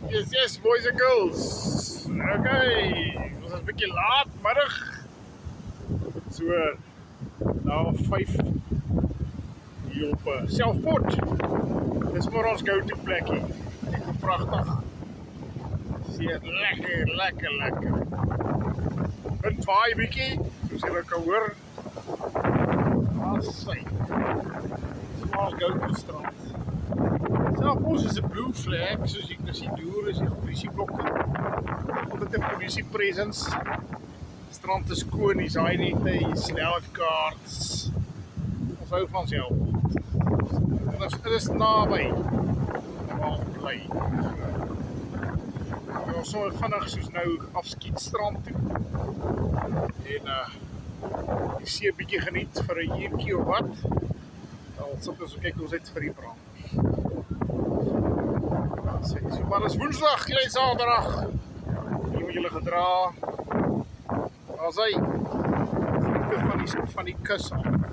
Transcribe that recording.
Yes, boys and girls. Okay, ons is 'n bietjie laat middag. So nou 5 hier op Selfport. Dis maar ons go-to plekkie. Ek is pragtig. Sien lekker. Wind waai bietjie, soos julle kan hoor. Assai. Dis maar ons go-to strand. Selfport is 'n blue flag, soos jy kan sien deur is die polisieblokke. Omdat 'n polisie presence. Strand is skoon, hier's hy net, hier's lifeguards. Ons hou van Selfport. Dit is naby. Waar ons bly. Ons sal vinnig soos nou afskiet strand toe. En die see 'n bietjie geniet vir 'n uurtjie of wat. Ons sit ons kyk ons uit vir die brand. So, maar is Woensdag, jy Saterdag. Hier moet julle gedra. Daar's hy. Van die kus af.